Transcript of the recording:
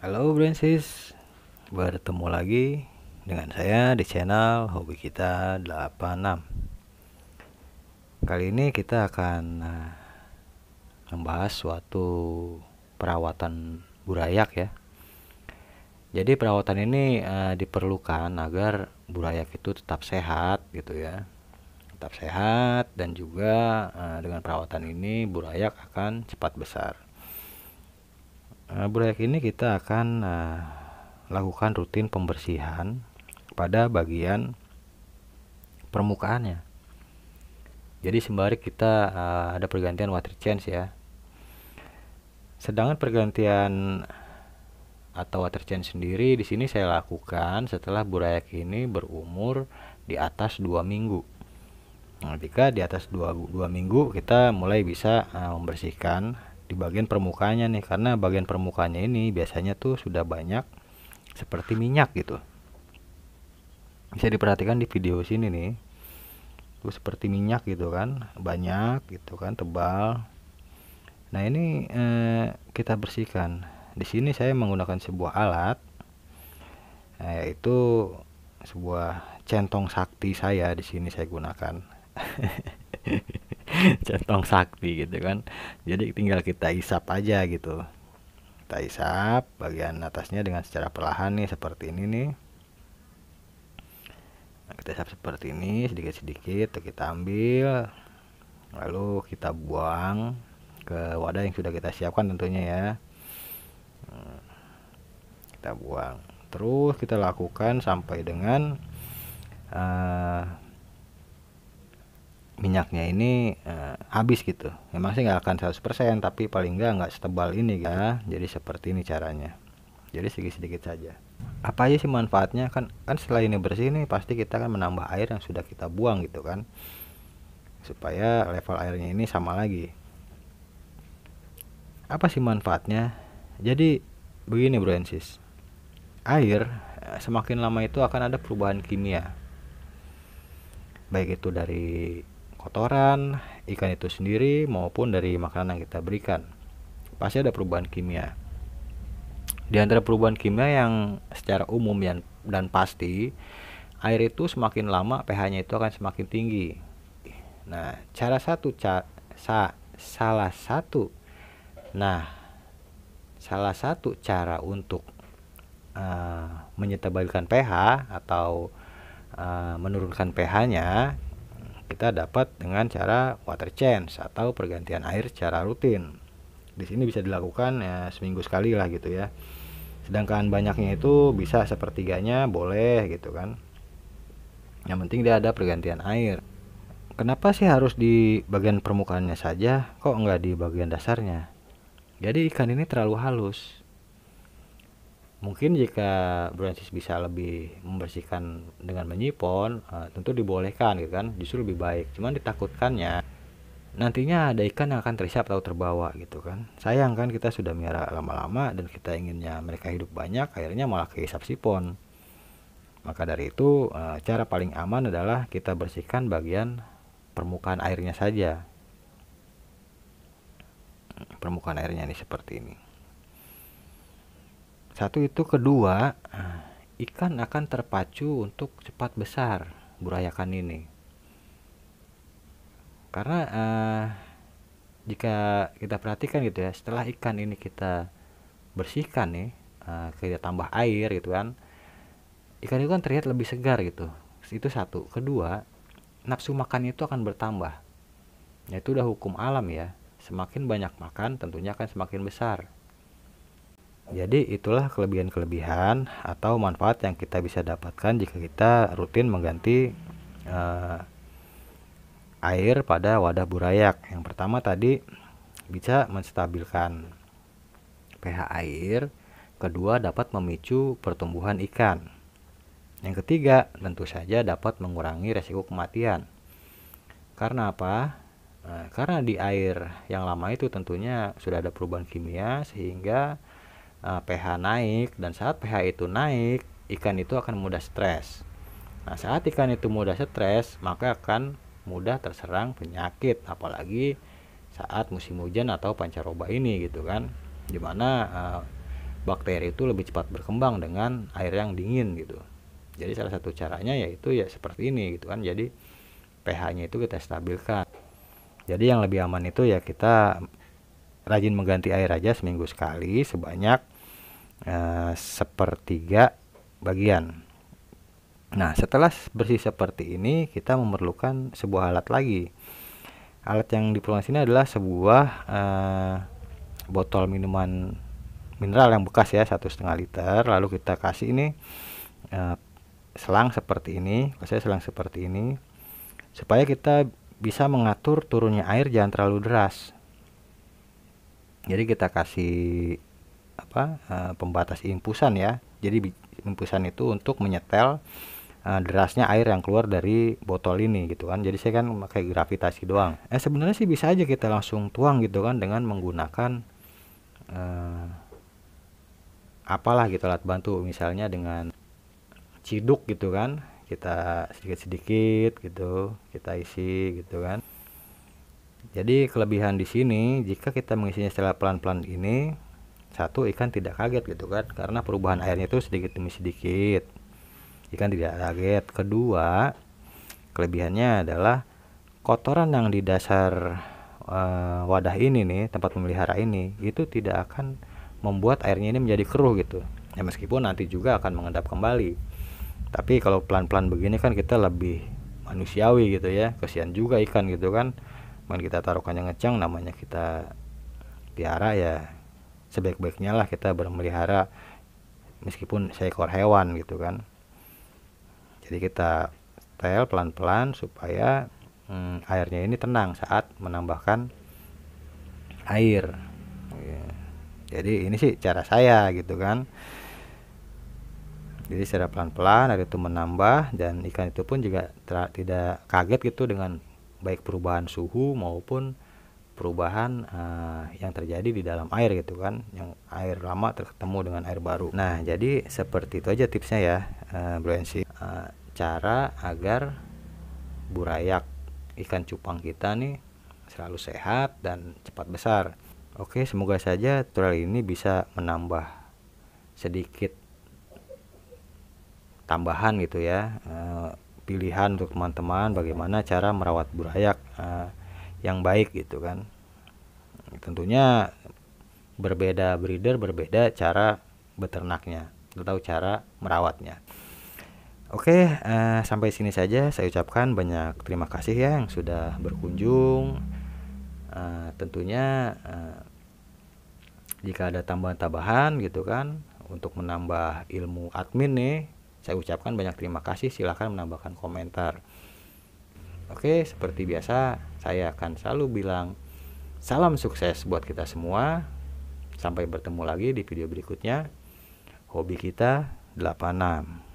Halo Bransis, bertemu lagi dengan saya di channel Hobi Kita 86. Kali ini kita akan membahas suatu perawatan burayak ya. Jadi perawatan ini diperlukan agar burayak itu tetap sehat gitu ya. Tetap sehat dan juga dengan perawatan ini burayak akan cepat besar. Burayak ini kita akan lakukan rutin pembersihan pada bagian permukaannya. Jadi sembari kita ada pergantian water change ya. Sedangkan pergantian atau water change sendiri di sini saya lakukan setelah burayak ini berumur di atas 2 minggu. Nah, jika di atas 2 minggu kita mulai bisa membersihkan di bagian permukaannya nih, karena bagian permukaannya ini biasanya tuh sudah banyak seperti minyak gitu. Bisa diperhatikan di video sini nih. Tuh seperti minyak gitu kan, banyak gitu kan, tebal. Nah, ini kita bersihkan. Di sini saya menggunakan sebuah alat, yaitu sebuah centong sakti saya di sini saya gunakan. Centong sakti gitu kan. Jadi tinggal kita isap aja gitu. Kita isap bagian atasnya dengan secara perlahan nih, seperti ini nih. Nah, kita isap seperti ini sedikit-sedikit, kita ambil, lalu kita buang ke wadah yang sudah kita siapkan tentunya ya. Kita buang, terus kita lakukan sampai dengan minyaknya ini habis gitu. Memang sih nggak akan 100%, tapi paling nggak setebal ini ya. Jadi seperti ini caranya. Jadi sedikit-sedikit saja. Apa aja sih manfaatnya? Kan setelah ini bersih nih, pasti kita kan menambah air yang sudah kita buang gitu kan, supaya level airnya ini sama lagi. Apa sih manfaatnya? Jadi begini bro and sis, air semakin lama itu akan ada perubahan kimia, baik itu dari kotoran ikan itu sendiri maupun dari makanan yang kita berikan. Pasti ada perubahan kimia. Di antara perubahan kimia yang secara umum dan pasti, air itu semakin lama pH-nya itu akan semakin tinggi. Nah, salah satu salah satu cara untuk menyetabilkan pH atau menurunkan pH-nya, kita dapat dengan cara water change atau pergantian air secara rutin. Di sini bisa dilakukan ya seminggu sekali lah gitu ya. Sedangkan banyaknya itu bisa sepertiganya boleh gitu kan. Yang penting dia ada pergantian air. Kenapa sih harus di bagian permukaannya saja, kok nggak di bagian dasarnya? Jadi ikan ini terlalu halus. Mungkin jika Bransis bisa lebih membersihkan dengan menyipon, tentu dibolehkan gitu kan, justru lebih baik. Cuman ditakutkannya nantinya ada ikan yang akan terisap atau terbawa gitu kan. Sayang kan, kita sudah miara lama-lama dan kita inginnya mereka hidup banyak, akhirnya malah kehisap sipon. Maka dari itu cara paling aman adalah kita bersihkan bagian permukaan airnya saja. Permukaan airnya nih seperti ini. Satu itu, kedua, ikan akan terpacu untuk cepat besar burayakan ini. Karena jika kita perhatikan gitu ya, setelah ikan ini kita bersihkan nih, kita tambah air gitu kan, ikan itu kan terlihat lebih segar gitu. Itu satu. Kedua, nafsu makan itu akan bertambah. Ya, itu udah hukum alam ya. Semakin banyak makan tentunya akan semakin besar. Jadi itulah kelebihan-kelebihan atau manfaat yang kita bisa dapatkan jika kita rutin mengganti air pada wadah burayak. Yang pertama tadi bisa menstabilkan pH air. Kedua, dapat memicu pertumbuhan ikan. Yang ketiga, tentu saja dapat mengurangi resiko kematian. Karena apa? Karena di air yang lama itu tentunya sudah ada perubahan kimia sehingga pH naik, dan saat pH itu naik, ikan itu akan mudah stres. Nah, saat ikan itu mudah stres, maka akan mudah terserang penyakit, apalagi saat musim hujan atau pancaroba ini gitu kan, dimana bakteri itu lebih cepat berkembang dengan air yang dingin gitu. Jadi salah satu caranya yaitu ya seperti ini gitu kan. Jadi pH-nya itu kita stabilkan. Jadi yang lebih aman itu ya kita rajin mengganti air aja seminggu sekali sebanyak sepertiga bagian. Nah, setelah bersih seperti ini, kita memerlukan sebuah alat lagi. Alat yang diperlukan sini adalah sebuah botol minuman mineral yang bekas ya, 1,5 liter. Lalu kita kasih ini selang seperti ini, saya selang seperti ini, supaya kita bisa mengatur turunnya air jangan terlalu deras. Jadi kita kasih pembatas impusan ya. Jadi impusan itu untuk menyetel derasnya air yang keluar dari botol ini gitu kan. Jadi saya kan pakai gravitasi doang. Sebenarnya sih bisa aja kita langsung tuang gitu kan dengan menggunakan apalah gitu alat bantu, misalnya dengan ciduk gitu kan. Kita sedikit-sedikit gitu, kita isi gitu kan. Jadi kelebihan di sini jika kita mengisinya secara pelan-pelan ini, satu, ikan tidak kaget gitu kan, karena perubahan airnya itu sedikit demi sedikit. Ikan tidak kaget. Kedua, kelebihannya adalah kotoran yang di dasar wadah ini nih, tempat memelihara ini, itu tidak akan membuat airnya ini menjadi keruh gitu. Ya meskipun nanti juga akan mengendap kembali. Tapi kalau pelan-pelan begini kan kita lebih manusiawi gitu ya. Kasihan juga ikan gitu kan. Main kita taruhkan yang ngecang, namanya kita piara ya sebaik-baiknya lah kita bermelihara meskipun seekor hewan gitu kan. Jadi kita setel pelan-pelan supaya airnya ini tenang saat menambahkan air. Jadi ini sih cara saya gitu kan. Jadi secara pelan-pelan air itu menambah, dan ikan itu pun juga tidak kaget gitu dengan baik perubahan suhu maupun perubahan yang terjadi di dalam air gitu kan, yang air lama terketemu dengan air baru. Nah, jadi seperti itu aja tipsnya ya, Bro NC. Cara agar burayak ikan cupang kita nih selalu sehat dan cepat besar. Oke, semoga saja tutorial ini bisa menambah sedikit tambahan gitu ya, pilihan untuk teman-teman bagaimana cara merawat burayak yang baik gitu kan. Tentunya berbeda breeder, berbeda cara beternaknya atau cara merawatnya. Oke, sampai sini saja saya ucapkan banyak terima kasih ya yang sudah berkunjung. Tentunya jika ada tambahan-tambahan gitu kan untuk menambah ilmu admin nih, saya ucapkan banyak terima kasih. Silahkan menambahkan komentar. Oke, seperti biasa saya akan selalu bilang salam sukses buat kita semua. Sampai bertemu lagi di video berikutnya. Hobi kita 86.